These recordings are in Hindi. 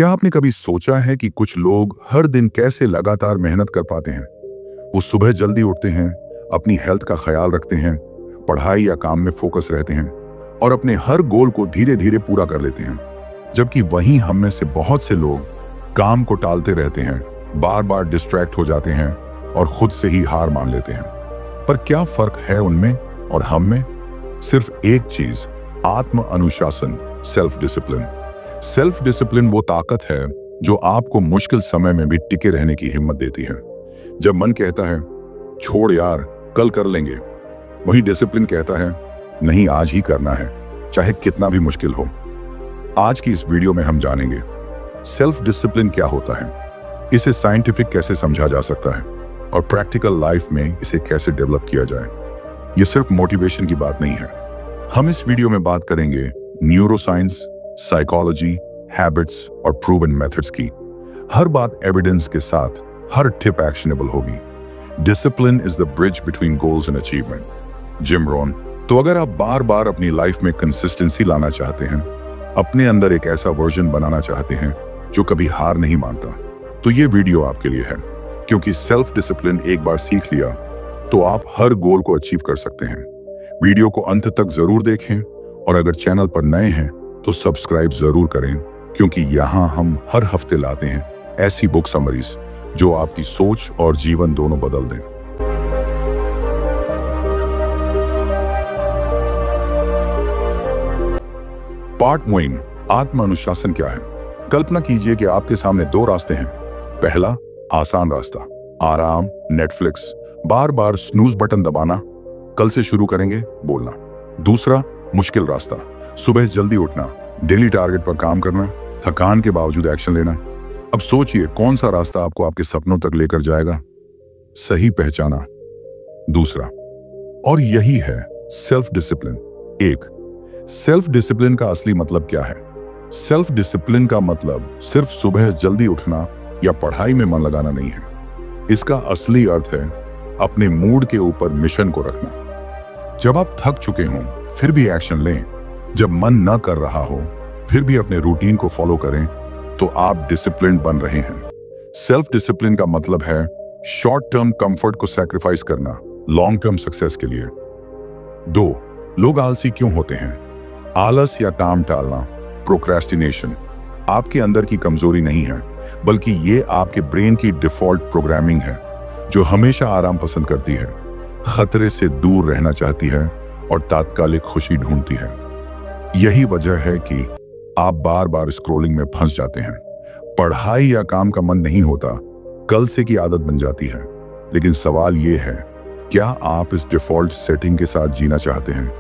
क्या आपने कभी सोचा है कि कुछ लोग हर दिन कैसे लगातार मेहनत कर पाते हैं? वो सुबह जल्दी उठते हैं, अपनी हेल्थ का ख्याल रखते हैं, पढ़ाई या काम में फोकस रहते हैं और अपने हर गोल को धीरे धीरे पूरा कर लेते हैं। जबकि वहीं हम में से बहुत से लोग काम को टालते रहते हैं, बार बार डिस्ट्रैक्ट हो जाते हैं और खुद से ही हार मान लेते हैं। पर क्या फर्क है उनमें और हम में? सिर्फ एक चीज, आत्म अनुशासन, सेल्फ डिसिप्लिन। सेल्फ डिसिप्लिन वो ताकत है जो आपको मुश्किल समय में भी टिके रहने की हिम्मत देती है। जब मन कहता है छोड़ यार, कल कर लेंगे, वही डिसिप्लिन कहता है नहीं, आज ही करना है, चाहे कितना भी मुश्किल हो। आज की इस वीडियो में हम जानेंगे सेल्फ डिसिप्लिन क्या होता है, इसे साइंटिफिक कैसे समझा जा सकता है और प्रैक्टिकल लाइफ में इसे कैसे डेवलप किया जाए। ये सिर्फ मोटिवेशन की बात नहीं है। हम इस वीडियो में बात करेंगे न्यूरोसाइंस, साइकोलॉजी, हैबिट्स और प्रूवन मेथड्स की। हर बात एविडेंस के साथ, हर टिप एक्शनेबल होगी। Discipline is the bridge between goals and achievement. Gym Rohan. तो अगर आप बार बार अपनी लाइफ में कंसिस्टेंसी लाना चाहते हैं, अपने अंदर एक ऐसा वर्जन बनाना चाहते हैं जो कभी हार नहीं मानता, तो ये वीडियो आपके लिए है। क्योंकि सेल्फ डिसिप्लिन एक बार सीख लिया तो आप हर गोल को अचीव कर सकते हैं। वीडियो को अंत तक जरूर देखें और अगर चैनल पर नए हैं तो सब्सक्राइब जरूर करें, क्योंकि यहाँ हम हर हफ्ते लाते हैं ऐसी बुक समरीज जो आपकी सोच और जीवन दोनों बदल दें। पार्ट 1, आत्म अनुशासन क्या है। कल्पना कीजिए कि आपके सामने दो रास्ते हैं। पहला, आसान रास्ता, आराम, नेटफ्लिक्स, बार बार स्नूज बटन दबाना, कल से शुरू करेंगे बोलना। दूसरा, मुश्किल रास्ता, सुबह जल्दी उठना, डेली टारगेट पर काम करना, थकान के बावजूद एक्शन लेना। अब सोचिए कौन सा रास्ता आपको आपके सपनों तक लेकर जाएगा। सही पहचाना। दूसरा, और यही है सेल्फ डिसिप्लिन। एक, सेल्फ डिसिप्लिन का असली मतलब क्या है? सेल्फ डिसिप्लिन का मतलब सिर्फ सुबह जल्दी उठना या पढ़ाई में मन लगाना नहीं है। इसका असली अर्थ है अपने मूड के ऊपर मिशन को रखना। जब आप थक चुके हों फिर भी एक्शन लें, जब मन न कर रहा हो फिर भी अपने रूटीन को फॉलो करें, तो आप डिसिप्लिन बन रहे हैं। सेल्फ डिसिप्लिन का मतलब है शॉर्ट टर्म कंफर्ट को सैक्रिफाइस करना लॉन्ग टर्म सक्सेस के लिए। 2, लोग आलसी क्यों होते हैं? आलस या काम टालना, प्रोक्रेस्टिनेशन, आपके अंदर की कमजोरी नहीं है, बल्कि ये आपके ब्रेन की डिफॉल्ट प्रोग्रामिंग है जो हमेशा आराम पसंद करती है, खतरे से दूर रहना चाहती है और तात्कालिक खुशी ढूंढती है। यही वजह है कि आप बार बार स्क्रॉलिंग में फंस जाते हैं। पढ़ाई या काम का मन नहीं होता, कल से की आदत बन जाती है। लेकिन सवाल यह है, क्या आप इस डिफॉल्ट सेटिंग के साथ जीना चाहते हैं,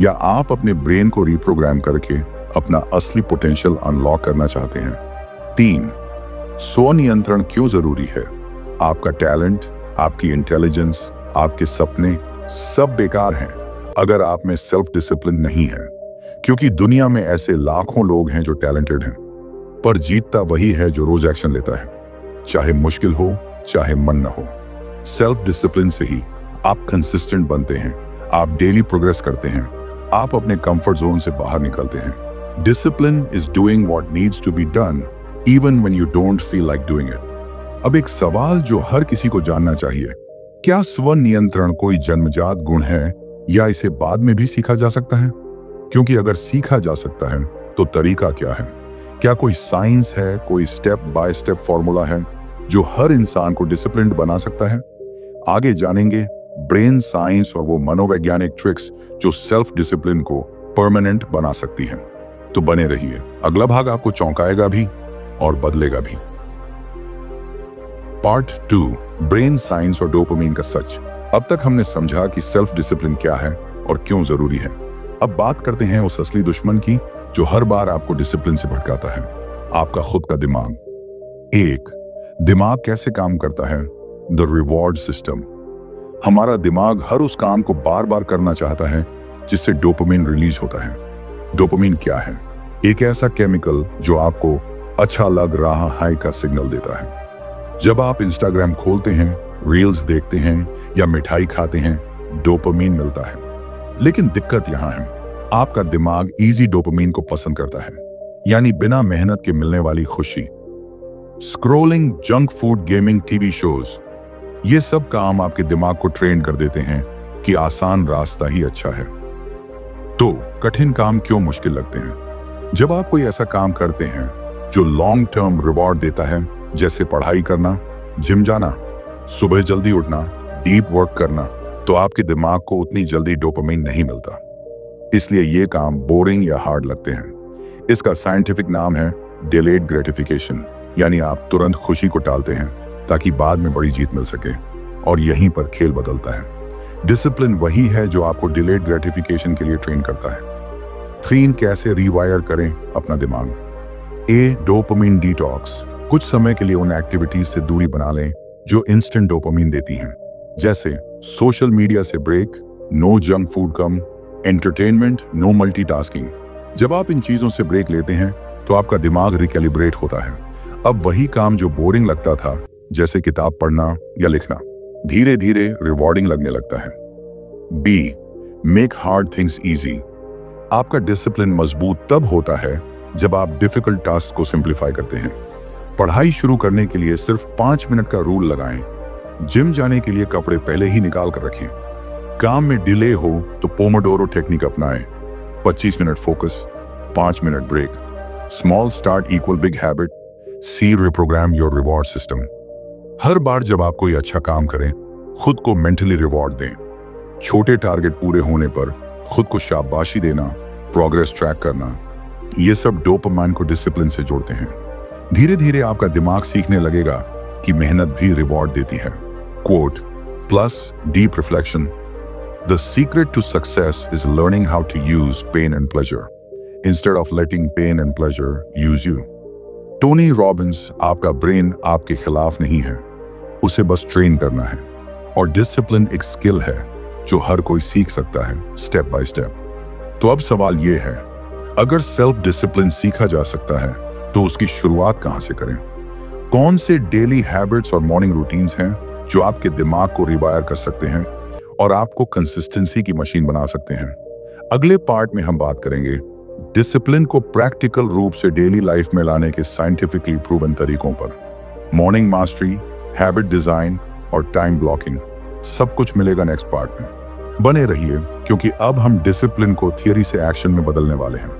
या आप अपने ब्रेन को रिप्रोग्राम करके अपना असली पोटेंशियल अनलॉक करना चाहते हैं? 3, स्वनियंत्रण क्यों जरूरी है? आपका टैलेंट, आपकी इंटेलिजेंस, आपके सपने सब बेकार हैं अगर आप में सेल्फ डिसिप्लिन नहीं है। क्योंकि दुनिया में ऐसे लाखों लोग हैं जो टैलेंटेड हैं, पर जीतता वही है जो रोज एक्शन लेता है, चाहे मुश्किल हो चाहे मन न हो। सेल्फ डिसिप्लिन से ही आप कंसिस्टेंट बनते हैं, आप डेली प्रोग्रेस करते हैं, आप अपने कंफर्ट जोन से बाहर निकलते हैं। Discipline is doing what needs to be done even when you don't feel like doing it. अब एक सवाल जो हर किसी को जानना चाहिए, क्या स्वनियंत्रण कोई जन्मजात गुण है या इसे बाद में भी सीखा जा सकता है? क्योंकि अगर सीखा जा सकता है तो तरीका क्या है? क्या कोई साइंस है, कोई स्टेप बाय स्टेप फॉर्मूला है जो हर इंसान को डिसिप्लिन्ड बना सकता है? आगे जानेंगे ब्रेन साइंस और वो मनोवैज्ञानिक ट्रिक्स जो सेल्फ डिसिप्लिन को परमानेंट बना सकती हैं। तो बने रहिए, अगला भाग आपको चौंकाएगा भी और बदलेगा भी। पार्ट 2, ब्रेन साइंस और डोपामिन का सच। अब तक हमने समझा कि सेल्फ डिसिप्लिन क्या है और क्यों जरूरी है। अब बात करते हैं उस असली दुश्मन की जो हर बार आपको डिसिप्लिन से भटकाता है, आपका खुद का दिमाग। 1, दिमाग कैसे काम करता है? The reward system. हमारा दिमाग हर उस काम को बार बार करना चाहता है जिससे डोपामिन रिलीज होता है। डोपामिन क्या है? एक ऐसा केमिकल जो आपको अच्छा लग रहा है का सिग्नल देता है। जब आप इंस्टाग्राम खोलते हैं, रील्स देखते हैं या मिठाई खाते हैं, डोपामिन मिलता है। लेकिन दिक्कत यहां है, आपका दिमाग इजी डोपामिन को पसंद करता है। यानी बिना मेहनत के मिलने वाली खुशी। Scrolling, junk food, gaming, TV shows, ये सब काम आपके दिमाग को ट्रेन कर देते हैं कि आसान रास्ता ही अच्छा है। तो कठिन काम क्यों मुश्किल लगते हैं? जब आप कोई ऐसा काम करते हैं जो लॉन्ग टर्म रिवॉर्ड देता है, जैसे पढ़ाई करना, जिम जाना, सुबह जल्दी उठना, डीप वर्क करना, तो आपके दिमाग को उतनी जल्दी डोपामिन नहीं मिलता। इसलिए ये काम बोरिंग या हार्ड लगते हैं। इसका साइंटिफिक नाम है डिलेड ग्रेटिफिकेशन, यानी आप तुरंत खुशी को टालते हैं ताकि बाद में बड़ी जीत मिल सके। और यहीं पर खेल बदलता है। डिसिप्लिन वही है जो आपको डिलेड ग्रेटिफिकेशन के लिए ट्रेन करता है। 3 कैसे रिवायर करें अपना दिमाग। ए, डोपामिन डिटॉक्स। कुछ समय के लिए उन एक्टिविटीज से दूरी बना लें जो इंस्टेंट डोपामिन देती हैं, जैसे सोशल मीडिया से ब्रेक, नो जंक फूड कम, एंटरटेनमेंट, नो मल्टीटास्किंग। जब आप इन चीजों से ब्रेक लेते हैं तो आपका दिमाग रिकैलिब्रेट होता है। अब वही काम जो बोरिंग लगता था, जैसे किताब पढ़ना या लिखना, धीरे धीरे रिवॉर्डिंग लगने लगता है। B, make hard things easy. आपका डिसिप्लिन मजबूत तब होता है जब आप डिफिकल्ट टास्क को सिंप्लीफाई करते हैं। पढ़ाई शुरू करने के लिए सिर्फ 5 मिनट का रूल लगाएं। जिम जाने के लिए कपड़े पहले ही निकाल कर रखें। काम में डिले हो तो पोमोडोरो टेक्निक अपनाएं। 25 minute focus, 5 minute break. Small start equal big habit. C, reprogram your reward system. हर बार जब आप कोई अच्छा काम करें, खुद को मेंटली रिवॉर्ड दें। छोटे टारगेट पूरे होने पर खुद को शाबाशी देना, प्रोग्रेस ट्रैक करना, ये सब डोपामाइन को डिसिप्लिन से जोड़ते हैं। धीरे धीरे आपका दिमाग सीखने लगेगा कि मेहनत भी रिवॉर्ड देती है। Quote plus deep reflection. The secret to success is learning how to use pain and pleasure instead of letting pain and pleasure use you. Tony Robbins, आपका ब्रेन आपके खिलाफ नहीं है, उसे बस ट्रेन करना है। और डिसिप्लिन एक स्किल है जो हर कोई सीख सकता है, स्टेप बाय स्टेप। तो अब सवाल ये है, अगर सेल्फ डिसिप्लिन सीखा जा सकता है तो उसकी शुरुआत कहां से करें? कौन से डेली हैबिट्स और मॉर्निंग रूटीन्स हैं जो आपके दिमाग को रिवायर कर सकते हैं और आपको कंसिस्टेंसी की मशीन बना सकते हैं? अगले पार्ट में हम बात करेंगे डिसिप्लिन को प्रैक्टिकल रूप से डेली लाइफ में लाने के साइंटिफिकली प्रूवन तरीकों पर। मॉर्निंग मास्टरी, हैबिट डिजाइन और टाइम ब्लॉकिंग, सब कुछ मिलेगा नेक्स्ट पार्ट में। बने रहिए, क्योंकि अब हम डिसिप्लिन को थियरी से एक्शन में बदलने वाले हैं।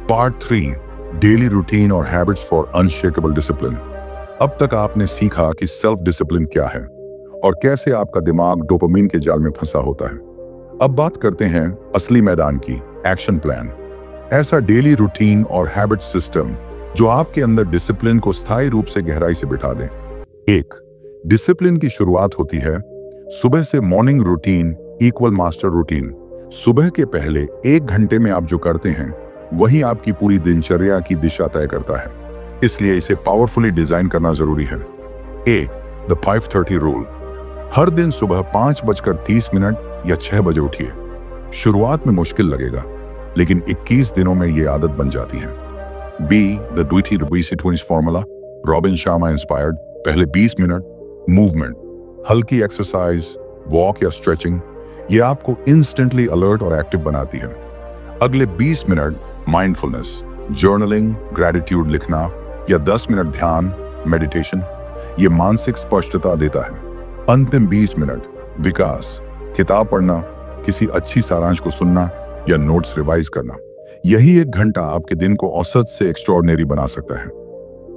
पार्ट 3, डेली रूटीन और हैबिट्स फॉर अनशेकेबल डिसिप्लिन। अब तक आपने सीखा कि सेल्फ डिसिप्लिन क्या है और कैसे आपका दिमाग डोपामिन के जाल में फंसा होता है। अब बात करते हैं असली मैदान की, एक्शन प्लान। ऐसा डेली रूटीन और हैबिट सिस्टम जो आपके अंदर डिसिप्लिन को स्थायी रूप से गहराई से बिठा दे। 1, डिसिप्लिन की शुरुआत होती है सुबह से। Morning routine equal master routine. सुबह के पहले 1 घंटे में आप जो करते हैं वही आपकी पूरी दिनचर्या की दिशा तय करता है। इसलिए इसे पावरफुली डिजाइन करना जरूरी है। ए, द 5:30 रूल। हर दिन सुबह 5:30 या 6 बजे उठिए। शुरुआत में मुश्किल लगेगा, लेकिन 21 दिनों में ये आदत बन जाती है। बी, द ड्यूटी twenty formula. Robin Sharma inspired. पहले 20 मिनट मूवमेंट, हल्की एक्सरसाइज, वॉक या स्ट्रेचिंग, ये आपको इंस्टेंटली अलर्ट और एक्टिव बनाती है। अगले 20 मिनट माइंडफुलनेस, जर्नलिंग, ग्रैटिट्यूड लिखना या 10 मिनट ध्यान, मेडिटेशन, ये मानसिक स्पष्टता देता है। अंतिम 20 मिनट विकास, किताब पढ़ना, किसी अच्छी सारांश को सुनना या नोट्स रिवाइज करना। यही 1 घंटा आपके दिन को औसत से एक्स्ट्रॉर्डिनरी बना सकता है।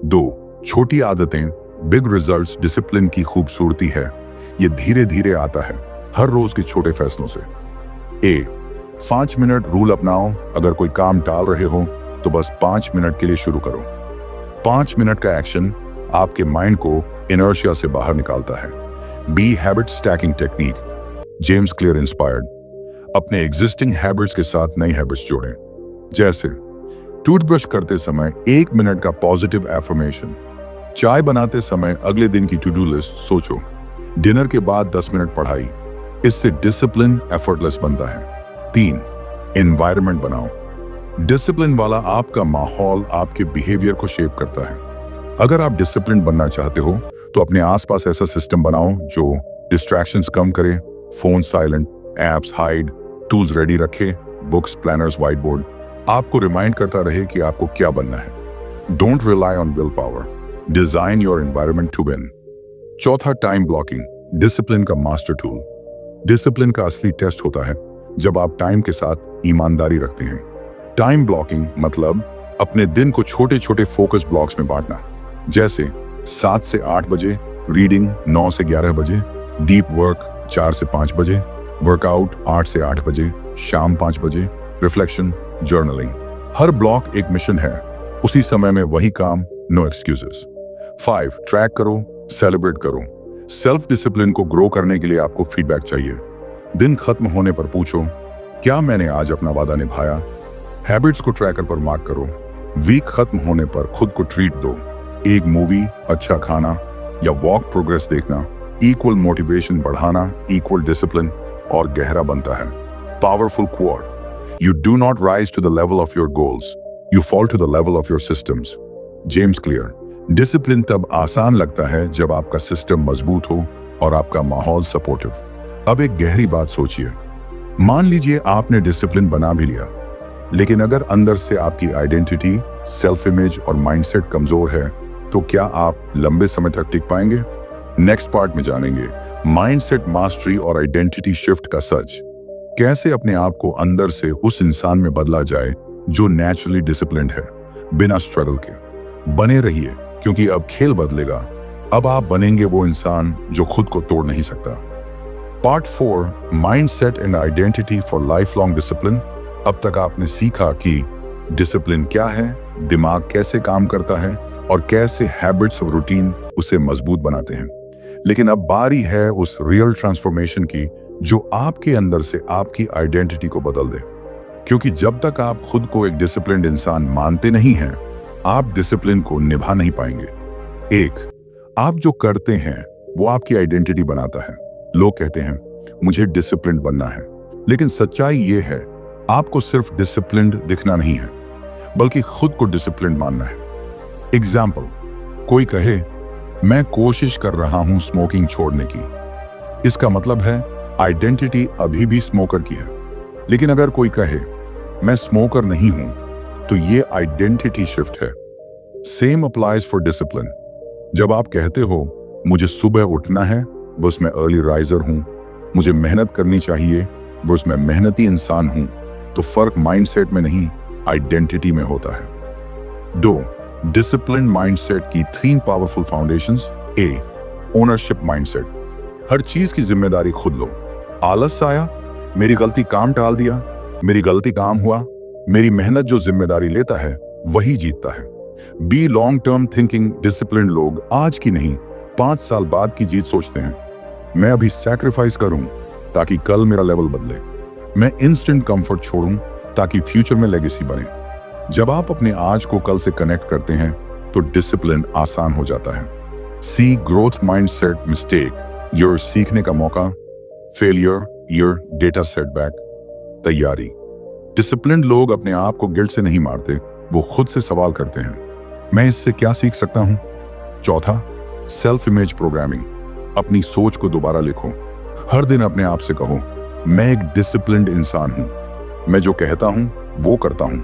2, छोटी आदतें, बिग रिजल्ट्स। डिसिप्लिन की खूबसूरती है ये धीरे धीरे आता है, हर रोज के छोटे फैसलों से। ए, 5 मिनट रूल अपनाओ। अगर कोई काम टाल रहे हो तो बस 5 मिनट के लिए शुरू करो। 5 मिनट का एक्शन आपके माइंड को इनर्शिया से बाहर निकालता है। B, habit stacking technique. James Clear inspired. अपने एग्जिस्टिंग हैबिट्स के साथ नई हैबिट्स जोड़ें। जैसे टूथब्रश करते समय 1 मिनट का पॉजिटिव एफर्मेशन। चाय बनाते समय अगले दिन की टू डू लिस्ट सोचो। डिनर के बाद 10 मिनट पढ़ाई। इससे डिसिप्लिन एफर्टलेस बनता है। 3, एनवायरनमेंट बनाओ। डिसिप्लिन वाला आपका माहौल आपके बिहेवियर को शेप करता है। अगर आप डिसिप्लिन बनना चाहते हो तो अपने आसपास ऐसा सिस्टम बनाओ जो डिस्ट्रैक्शंस कम करे। Phone silent, apps hide, tools ready रखे, बुक्स, प्लानर्स, व्हाइट बोर्ड। आपको रिमाइंड करता रहे कि आपको क्या बनना है। Don't rely on willpower, design your environment to win. चौथा, टाइम ब्लॉकिंग, डिसिप्लिन का मास्टर टूल। डिसिप्लिन का असली टेस्ट होता है जब आप टाइम के साथ ईमानदारी रखते हैं। टाइम ब्लॉकिंग मतलब अपने दिन को छोटे छोटे फोकस ब्लॉक्स में बांटना, जैसे 7 से 8 बजे रीडिंग, 9 से 11 बजे डीप वर्क, 4 से 5 बजे वर्कआउट, 8 से 8 बजे शाम 5 बजे रिफ्लेक्शन, जर्नलिंग। हर ब्लॉक एक मिशन है, उसी समय में वही काम, नो एक्सक्यूजेस। 5, ट्रैक करो, सेलिब्रेट करो। सेल्फ डिसिप्लिन को ग्रो करने के लिए आपको फीडबैक चाहिए। दिन खत्म होने पर पूछो, क्या मैंने आज अपना वादा निभाया? हैबिट्स को ट्रैकर पर मार्क करो। वीक खत्म होने पर खुद को ट्रीट दो। एक मूवी, अच्छा खाना या वॉक प्रोग्रेस देखना इक्वल मोटिवेशन बढ़ाना, इक्वल डिसिप्लिन और गहरा बनता है। Powerful quote, you do not rise to the level of your goals, you fall to the level of your systems. James Clear. Discipline तब आसान लगता है जब आपका सिस्टम मजबूत हो और आपका माहौल सपोर्टिव। अब एक गहरी बात सोचिए, मान लीजिए आपने डिसिप्लिन बना भी लिया, लेकिन अगर अंदर से आपकी आइडेंटिटी, सेल्फ इमेज और माइंडसेट कमजोर है, तो क्या आप लंबे समय तक टिक पाएंगे? नेक्स्ट पार्ट में जानेंगे माइंडसेट मास्टरी और आइडेंटिटी शिफ्ट का सच। कैसे अपने आप को अंदर से उस इंसान में बदला जाए जो नेचुरली डिसिप्लिन्ड है, बिना स्ट्रगल के। बने रहिए, क्योंकि अब खेल बदलेगा। अब आप बनेंगे वो इंसान जो खुद को तोड़ नहीं सकता। Part 4, mindset and identity for life long discipline. अब तक आपने सीखा कि डिसिप्लिन क्या है, दिमाग कैसे काम करता है और कैसे हैबिट्स और रूटीन उसे मजबूत बनाते हैं। लेकिन अब बारी है उस रियल ट्रांसफॉर्मेशन की जो आपके अंदर से आपकी आइडेंटिटी को बदल दे। क्योंकि जब तक आप खुद को एक डिसिप्लिन्ड इंसान मानते नहीं हैं, आप डिसिप्लिन को निभा नहीं पाएंगे। 1, आप जो करते हैं वो आपकी आइडेंटिटी बनाता है। लोग कहते हैं मुझे डिसिप्लिन्ड बनना है, लेकिन सच्चाई ये है आपको सिर्फ डिसिप्लिन्ड दिखना नहीं है, बल्कि खुद को डिसिप्लिन्ड मानना है। एग्जाम्पल, कोई कहे मैं कोशिश कर रहा हूं स्मोकिंग छोड़ने की, इसका मतलब है आइडेंटिटी अभी भी स्मोकर की है। लेकिन अगर कोई कहे मैं स्मोकर नहीं हूं, तो ये आइडेंटिटी शिफ्ट है। Same applies for discipline. जब आप कहते हो मुझे सुबह उठना है, वो उसमें अर्ली राइजर हूं, मुझे मेहनत करनी चाहिए, वो उसमें मेहनती इंसान हूं, तो फर्क माइंडसेट में नहीं, आइडेंटिटी में होता है। 2, डिसिप्लिन माइंडसेट की 3 powerful foundations. A, ownership mindset. हर चीज की जिम्मेदारी खुद लो। आलस आया, मेरी गलती काम टाल दिया, मेरी गलती काम हुआ। मेरी मेहनत जो जिम्मेदारी लेता है वही जीतता है। B long term thinking. Discipline लोग आज की नहीं 5 साल बाद की जीत सोचते हैं। मैं अभी सैक्रिफाइस करूं ताकि कल मेरा लेवल बदले। मैं इंस्टेंट कंफर्ट छोड़ूं ताकि फ्यूचर में लेगेसी बने। जब आप अपने आज को कल से कनेक्ट करते हैं तो डिसिप्लिन आसान हो जाता है। सी, ग्रोथ माइंडसेट। मिस्टेक योर सीखने का मौका, फेलियर योर डेटा सेटबैक। तैयारी। डिसिप्लिन्ड लोग अपने आप को गिल्ट से नहीं मारते, वो खुद से सवाल करते हैं, मैं इससे क्या सीख सकता हूं? चौथा, सेल्फ इमेज प्रोग्रामिंग। अपनी सोच को दोबारा लिखो। हर दिन अपने आप से कहो, मैं एक डिसिप्लिन्ड इंसान हूं, मैं जो कहता हूं वो करता हूं,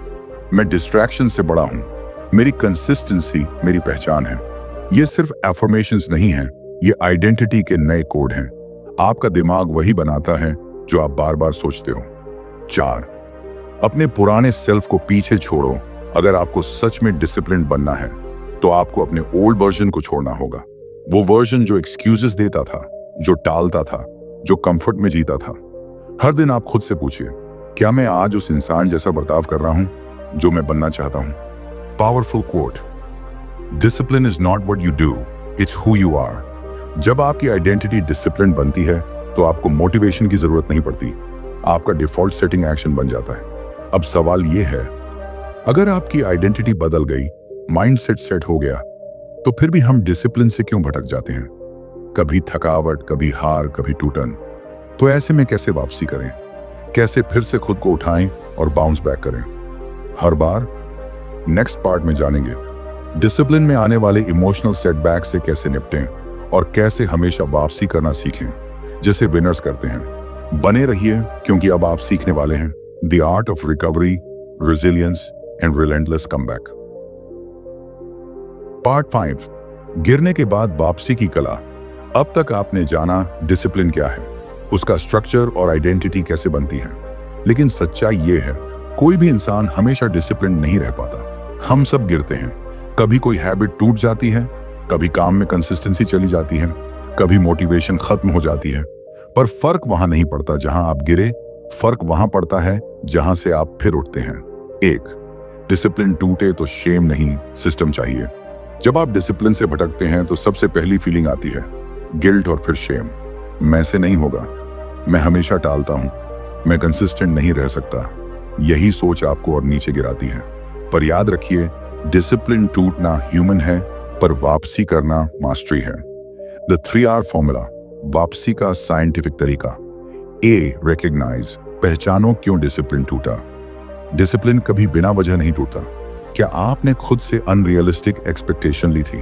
मैं डिस्ट्रैक्शन से बड़ा हूं, मेरी कंसिस्टेंसी मेरी पहचान है। ये सिर्फ एफर्मेशंस नहीं है, ये आइडेंटिटी के नए कोड हैं। आपका दिमाग वही बनाता है जो आप बार बार सोचते हो। 4, अपने पुराने सेल्फ को पीछे छोड़ो। अगर आपको सच में डिसिप्लिन बनना है तो आपको अपने ओल्ड वर्जन को छोड़ना होगा। वो वर्जन जो एक्सक्यूजेस देता था, जो टालता था, जो कंफर्ट में जीता था। हर दिन आप खुद से पूछिए, क्या मैं आज उस इंसान जैसा बर्ताव कर रहा हूं जो मैं बनना चाहता हूं? Powerful quote, discipline is not what you do, it's who you are. जब आपकी आइडेंटिटी डिसिप्लिन बनती है तो आपको मोटिवेशन की जरूरत नहीं पड़ती, आपका डिफॉल्ट सेटिंग एक्शन बन जाता है। अब सवाल यह है, अगर आपकी आइडेंटिटी बदल गई, माइंडसेट सेट हो गया, तो फिर भी हम डिसिप्लिन से क्यों भटक जाते हैं? कभी थकावट, कभी हार, कभी टूटन। तो ऐसे में कैसे वापसी करें? कैसे फिर से खुद को उठाएं और बाउंस बैक करें? हर बार नेक्स्ट पार्ट में जानेंगे डिसिप्लिन में आने वाले इमोशनल सेटबैक से कैसे निपटें और कैसे हमेशा वापसी करना सीखें जैसे विनर्स करते हैं। बने रहिए, क्योंकि अब आप सीखने वाले हैं the art of recovery resilience, and relentless comeback. Part 5 गिरने के बाद वापसी की कला। अब तक आपने जाना डिसिप्लिन क्या है, उसका स्ट्रक्चर और आइडेंटिटी कैसे बनती है, लेकिन सच्चाई ये है कोई भी इंसान हमेशा डिसिप्लिन नहीं रह पाता। हम सब गिरते हैं, कभी कोई हैबिट टूट जाती है, कभी काम में कंसिस्टेंसी चली जाती है, कभी मोटिवेशन खत्म हो जाती है, पर फर्क वहां नहीं पड़ता जहां आप गिरे, फर्क वहां पड़ता है जहां से आप फिर उठते हैं। एक, डिसिप्लिन टूटे तो शेम नहीं, सिस्टम चाहिए। जब आप डिसिप्लिन से भटकते हैं तो सबसे पहली फीलिंग आती है गिल्ट और फिर शेम। मैं से नहीं होगा, मैं हमेशा टालता हूं, मैं कंसिस्टेंट नहीं रह सकता। यही सोच आपको और नीचे गिराती है। पर याद रखिए, डिसिप्लिन टूटना ह्यूमन है, पर वापसी करना मास्टरी है। द 3R फॉर्मूला, वापसी का साइंटिफिक तरीका। ए, रिकॉग्नाइज, पहचानो क्यों डिसिप्लिन टूटा। डिसिप्लिन कभी बिना वजह नहीं टूटता। क्या आपने खुद से अनरियलिस्टिक एक्सपेक्टेशन ली थी?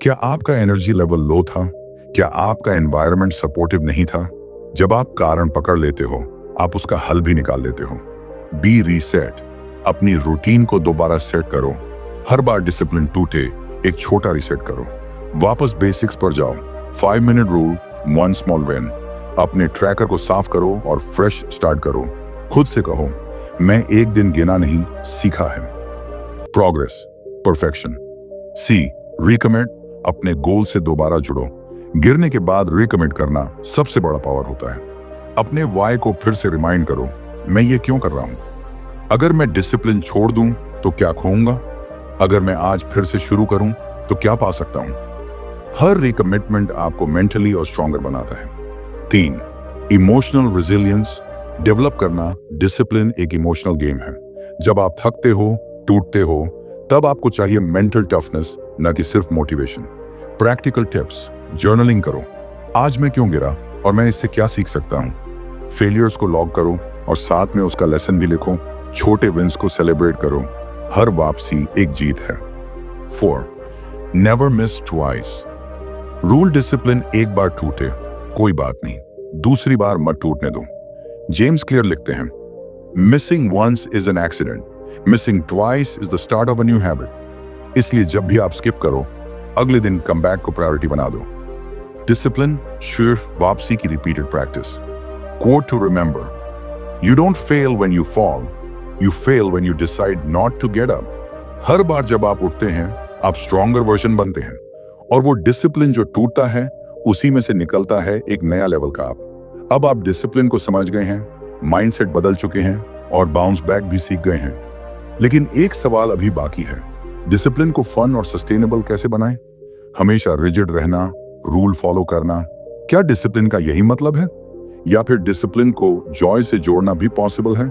क्या आपका एनर्जी लेवल लो था? क्या आपका एनवायरनमेंट सपोर्टिव नहीं था? जब आप कारण पकड़ लेते हो, आप उसका हल भी निकाल लेते हो। बी रीसेट, अपनी रूटीन को दोबारा सेट करो। हर बार डिसिप्लिन टूटे, एक छोटा रीसेट करो, वापस बेसिक्स पर जाओ। 5 मिनट रूल, 1 स्मॉल विन। अपने ट्रैकर को साफ करो और फ्रेश स्टार्ट करो। खुद से कहो, मैं एक दिन गिना नहीं, सीखा है। Progress, perfection. सी, रिकमिट, अपने गोल से दोबारा जुड़ो। गिरने के बाद रिकमिट करना सबसे बड़ा पावर होता है। अपने वाई को फिर से रिमाइंड करो, मैं ये क्यों कर रहा हूं? अगर मैं डिसिप्लिन छोड़ दूं तो क्या खोऊंगा? अगर मैं आज फिर से शुरू करूं तो क्या पा सकता हूं? हर रिकमिटमेंट आपको मेंटली और स्ट्रॉन्गर बनाता है। 3, इमोशनल रेजिलियंस डेवलप करना। डिसिप्लिन एक इमोशनल गेम है। जब आप थकते हो, टूटते हो, तब आपको चाहिए मेंटल टफनेस, न कि सिर्फ मोटिवेशन। प्रैक्टिकल टिप्स, जर्नलिंग करो। आज मैं क्यों गिरा और मैं इससे क्या सीख सकता हूं? फेलियर्स को लॉग करो और साथ में उसका लेसन भी लिखो। छोटे विंस को सेलिब्रेट करो। हर वापसी एक जीत है। 4, never miss twice. Rule discipline एक बार टूटे कोई बात नहीं, दूसरी बार मत टूटने दो। जेम्स क्लियर लिखते हैं, missing once is an accident, missing twice is the start of a new habit. इसलिए जब भी आप स्किप करो, अगले दिन कमबैक को प्रायोरिटी बना दो। डिसिप्लिन सिर्फ वापसी की repeated practice. Quote to remember, you don't fail when you fall, you fail when you decide not to get up. हर बार जब आप उठते हैं, आप स्ट्रॉन्गर वर्जन बनते हैं, और वो डिसिप्लिन जो टूटता है, उसी में से निकलता है एक नया लेवल का आप। अब आप डिसिप्लिन को समझ गए हैं, माइंडसेट बदल चुके हैं और बाउंस बैक भी सीख गए हैं। लेकिन एक सवाल अभी बाकी है, डिसिप्लिन को फन और सस्टेनेबल कैसे बनाएं? हमेशा रिजिड रहना, रूल फॉलो करना, क्या डिसिप्लिन का यही मतलब है? या फिर डिसिप्लिन को जॉय से जोड़ना भी पॉसिबल है?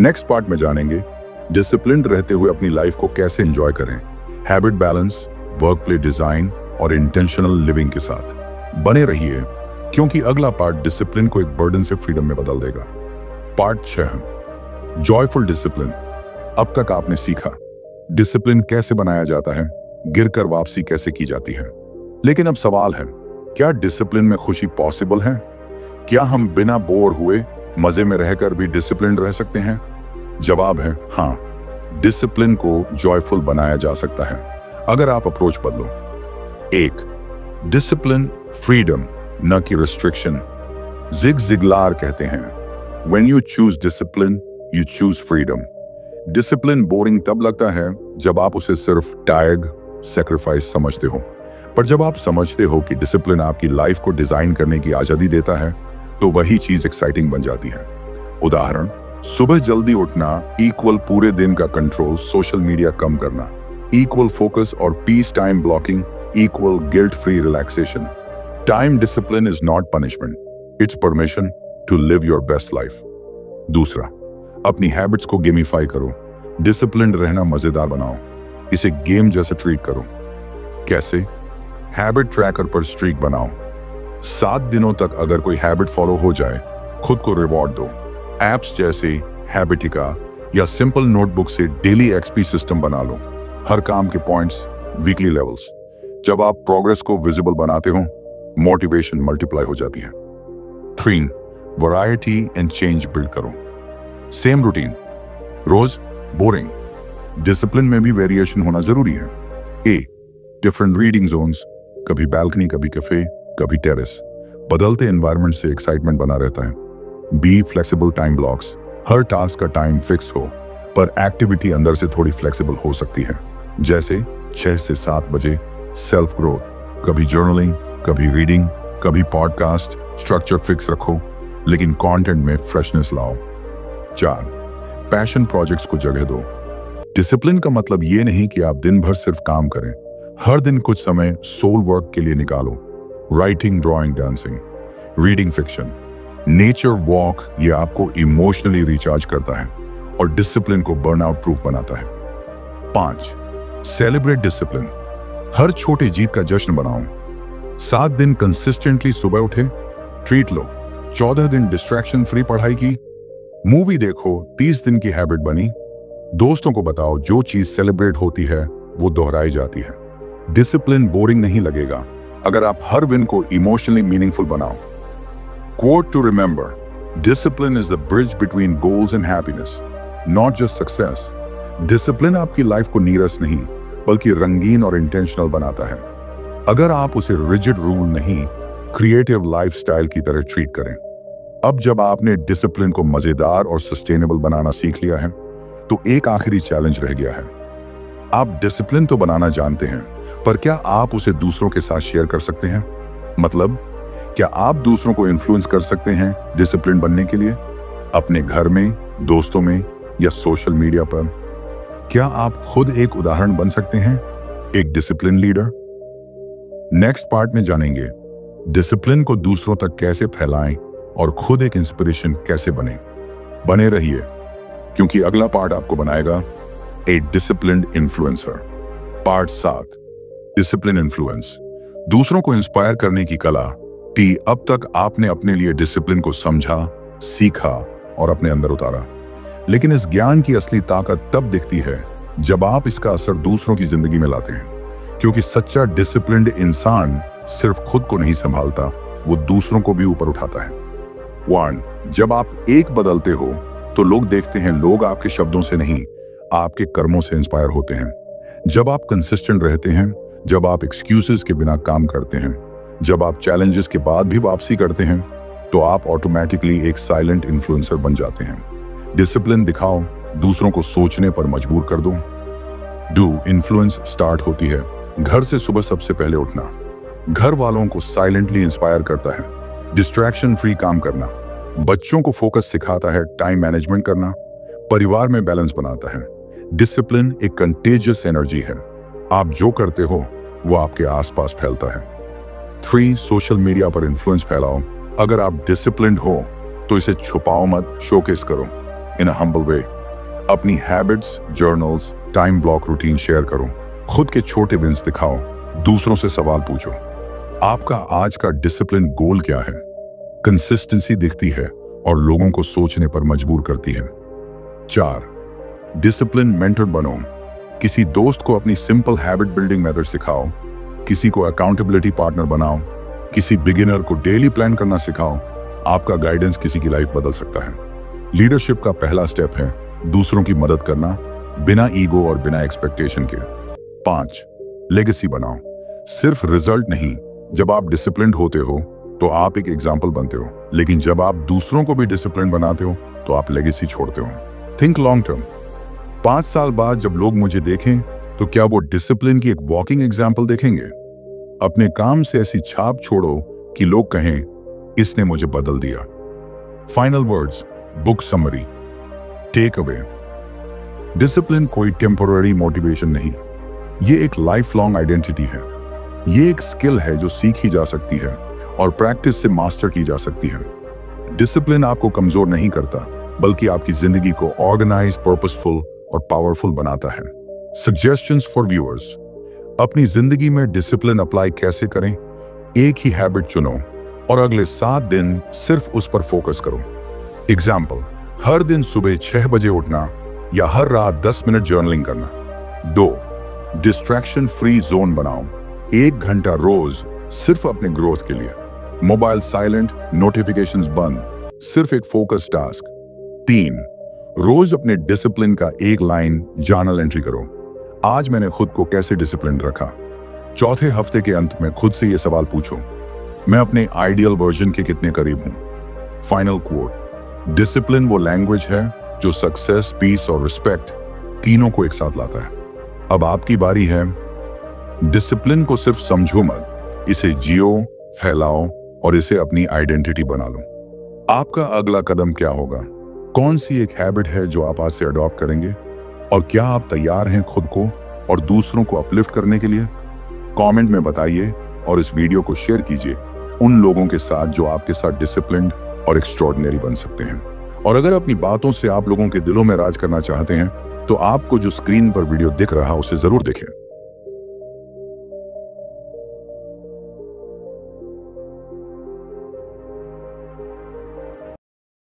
नेक्स्ट पार्ट में जानेंगे डिसिप्लिन रहते हुए अपनी लाइफ को कैसे एंजॉय करें, habit balance, work play design और इंटेंशनल लिविंग के साथ। बने रहिए, क्योंकि अगला पार्ट डिसिप्लिन को एक बर्डन से फ्रीडम में बदल देगा। Part 6, joyful discipline. अब तक आपने सीखा डिसिप्लिन कैसे बनाया जाता है, गिरकर वापसी कैसे की जाती है। लेकिन अब सवाल है, क्या डिसिप्लिन में खुशी पॉसिबल है? क्या हम बिना बोर हुए मजे में रहकर भी डिसिप्लिन रह सकते हैं? जवाब है हाँ, डिसिप्लिन को जॉयफुल बनाया जा सकता है अगर आप अप्रोच बदलो। 1, डिसिप्लिन फ्रीडम, न कि रिस्ट्रिक्शन। जिग जिगलार कहते हैं, When you choose discipline, you choose freedom. Discipline boring तब लगता है जब आप उसे सिर्फ टैग, सैक्रिफाइस समझते हो। पर जब आप समझते हो कि डिसिप्लिन आपकी लाइफ को डिजाइन करने की आजादी देता है, तो वही चीज एक्साइटिंग बन जाती है। उदाहरण, सुबह जल्दी उठना इक्वल पूरे दिन का कंट्रोल, सोशल मीडिया कम करना इक्वल फोकस और peace time blocking equal guilt free relaxation. Time discipline is not punishment, it's permission to live your best life. दूसरा, अपनी हैबिट्स को गेमिफाई करो। डिसिप्लिन्ड रहना मजेदार बनाओ, इसे गेम जैसे ट्रीट करो। कैसे? हैबिट ट्रैकर पर स्ट्रीक बनाओ। 7 दिनों तक अगर कोई हैबिट फॉलो हो जाए, खुद को रिवॉर्ड दो। एप्स जैसे हैबिटिका या सिंपल नोटबुक से डेली एक्सपी सिस्टम बना लो। हर काम के पॉइंट्स, वीकली लेवल्स। जब आप प्रोग्रेस को विजिबल बनाते हो, मोटिवेशन मल्टीप्लाई हो जाती है। 3, वैरायटी एंड चेंज बिल्ड करो। सेम रूटीन, रोज बोरिंग। डिसिप्लिन में भी वेरिएशन होना जरूरी है। ए, डिफरेंट रीडिंग जोन्स, कभी बैल्कनी, कभी कैफे, कभी टेरेस। बदलते एनवायरनमेंट से एक्साइटमेंट बना रहता है। बी, फ्लेक्सिबल टाइम ब्लॉक्स, हर टास्क का टाइम फिक्स हो, पर एक्टिविटी अंदर से थोड़ी फ्लेक्सिबल हो सकती है। जैसे 6 से 7 बजे सेल्फ ग्रोथ, कभी जर्नलिंग, कभी रीडिंग, कभी पॉडकास्ट। स्ट्रक्चर फिक्स रखो, लेकिन कंटेंट में फ्रेशनेस लाओ। 4, पैशन प्रोजेक्ट्स को जगह दो। डिसिप्लिन का मतलब ये नहीं कि आप दिन भर सिर्फ काम करें। हर दिन कुछ समय सोल वर्क के लिए निकालो। Writing, drawing, dancing, reading fiction, nature walk, ये आपको इमोशनली रिचार्ज करता है और डिसिप्लिन को बर्नआउट प्रूफ बनाता है। 5, सेलिब्रेट डिसिप्लिन, हर छोटी जीत का जश्न बनाओ। 7 दिन कंसिस्टेंटली सुबह उठे, ट्रीट लो। 14 दिन डिस्ट्रैक्शन फ्री पढ़ाई की, मूवी देखो, 30 दिन की हैबिट बनी। दोस्तों को बताओ जो चीज सेलिब्रेट होती है वो दोहराई जाती है। डिसिप्लिन बोरिंग नहीं लगेगा अगर आप हर विन को इमोशनली मीनिंगफुल बनाओ। Quote to remember: discipline is the bridge between goals and happiness, not just success. Discipline आपकी लाइफ को नीरस नहीं बल्कि रंगीन और इंटेंशनल बनाता है। अगर आप उसे रिजिड रूल नहीं, क्रिएटिव लाइफस्टाइल की तरह ट्रीट करें। अब जब आपने डिसिप्लिन को मजेदार और सस्टेनेबल बनाना सीख लिया है, तो एक आखिरी चैलेंज रह गया है। आप डिसिप्लिन तो बनाना जानते हैं, पर क्या आप उसे दूसरों के साथ शेयर कर सकते हैं? मतलब, क्या आप दूसरों को इन्फ्लुएंस कर सकते हैं डिसिप्लिन बनने के लिए? अपने घर में, दोस्तों में या सोशल मीडिया पर? क्या आप खुद एक उदाहरण बन सकते हैं, एक डिसिप्लिन लीडर? नेक्स्ट पार्ट में जानेंगे डिसिप्लिन को दूसरों तक कैसे फैलाएं और खुद एक इंस्पिरेशन कैसे बने। बने रहिए, क्योंकि अगला पार्ट आपको बनाएगा a disciplined influencer. Part 7, discipline influence, दूसरों को इंस्पायर करने की कला। टी, अब तक आपने अपने लिए डिसिप्लिन को समझा, सीखा और अपने अंदर उतारा, लेकिन इस ज्ञान की असली ताकत तब दिखती है जब आप इसका असर दूसरों की जिंदगी में लाते हैं, क्योंकि सच्चा डिसिप्लिन्ड इंसान सिर्फ खुद को नहीं संभालता, वो दूसरों को भी ऊपर उठाता है। 1, जब आप एक बदलते हो तो लोग देखते हैं। लोग आपके शब्दों से नहीं, आपके कर्मों से इंस्पायर होते हैं। जब आप कंसिस्टेंट रहते हैं, जब आप एक्सक्यूजेस के बिना काम करते हैं, जब आप चैलेंजेस के बाद भी वापसी करते हैं, तो आप ऑटोमेटिकली एक साइलेंट इन्फ्लुएंसर बन जाते हैं। डिसिप्लिन दिखाओ, दूसरों को सोचने पर मजबूर कर दो। डू, इन्फ्लुएंस स्टार्ट होती है घर से। सुबह सबसे पहले उठना घर वालों को साइलेंटली इंस्पायर करता है। डिस्ट्रैक्शन फ्री काम करना बच्चों को फोकस सिखाता है। टाइम मैनेजमेंट करना परिवार में बैलेंस बनाता है। डिसिप्लिन एक कंटेजियस एनर्जी है, आप जो करते हो वो आपके आसपास फैलता है। 3, सोशल मीडिया पर इन्फ्लुएंस फैलाओ। अगर आप डिसिप्लिन्ड हो तो इसे छुपाओ मत, शोकेस करो इन अ हम्बल वे। अपनी habits, journals, time block routine share करो। खुद के छोटे विंस दिखाओ, दूसरों से सवाल पूछो। आपका आज का डिसिप्लिन गोल क्या है? कंसिस्टेंसी दिखती है और लोगों को सोचने पर मजबूर करती है। 4, डिसिप्लिन मेंटर बनो। किसी दोस्त को अपनी सिंपल हैबिट बिल्डिंग मेथड सिखाओ, किसी को अकाउंटेबिलिटी पार्टनर बनाओ, किसी बिगिनर को डेली प्लान करना सिखाओ। आपका गाइडेंस किसी की लाइफ बदल सकता है। लीडरशिप का पहला स्टेप है दूसरों की मदद करना, बिना ईगो और बिना एक्सपेक्टेशन के। 5, लेगेसी बनाओ। सिर्फ रिजल्ट नहीं, जब आप डिसिप्लिन्ड होते हो तो आप एक एग्जाम्पल बनते हो, लेकिन जब आप दूसरों को भी डिसिप्लिन बनाते हो तो आप लेगेसी छोड़ते हो। Think long term. 5 साल बाद जब लोग मुझे देखें तो क्या वो डिसिप्लिन की एक वॉकिंग एग्जाम्पल देखेंगे? अपने काम से ऐसी छाप छोड़ो कि लोग कहें इसने मुझे बदल दिया। Final words, book summary, takeaway. Discipline कोई टेम्पोररी मोटिवेशन नहीं, ये एक लाइफ लॉन्ग आइडेंटिटी है। ये एक स्किल है जो सीखी जा सकती है और प्रैक्टिस से मास्टर की जा सकती है। डिसिप्लिन आपको कमजोर नहीं करता, बल्कि आपकी जिंदगी को ऑर्गेनाइज, पर्पसफुल और पावरफुल बनाता है। सजेशंस फॉर व्यूअर्स, अपनी जिंदगी में डिसिप्लिन अप्लाई कैसे करें? एक ही हैबिट चुनो और अगले 7 दिन सिर्फ उस पर फोकस करो। एग्जाम्पल, हर दिन सुबह 6 बजे उठना या हर रात 10 मिनट जर्नलिंग करना। 2, डिस्ट्रैक्शन फ्री जोन बनाओ। 1 घंटा रोज सिर्फ अपने ग्रोथ के लिए। मोबाइल साइलेंट, नोटिफिकेशंस बंद, सिर्फ एक फोकस टास्क। 3, रोज अपने डिसिप्लिन का एक लाइन जर्नल एंट्री करो। आज मैंने खुद को कैसे डिसिप्लिन रखा। चौथे हफ्ते के अंत में खुद से यह सवाल पूछो, मैं अपने आइडियल वर्जन के कितने करीब हूं। फाइनल कोट, डिसिप्लिन वो लैंग्वेज है जो सक्सेस, पीस और रिस्पेक्ट तीनों को एक साथ लाता है। अब आपकी बारी है। डिसिप्लिन को सिर्फ समझो मत, इसे जियो, फैलाओ और इसे अपनी आइडेंटिटी बना लो। आपका अगला कदम क्या होगा? कौन सी एक हैबिट है जो आप आज से अडॉप्ट करेंगे? और क्या आप तैयार हैं खुद को और दूसरों को अपलिफ्ट करने के लिए? कमेंट में बताइए और इस वीडियो को शेयर कीजिए उन लोगों के साथ जो आपके साथ डिसिप्लिन्ड और एक्स्ट्रॉर्डिनरी बन सकते हैं। और अगर अपनी बातों से आप लोगों के दिलों में राज करना चाहते हैं तो आपको जो स्क्रीन पर वीडियो दिख रहा है उसे जरूर देखें।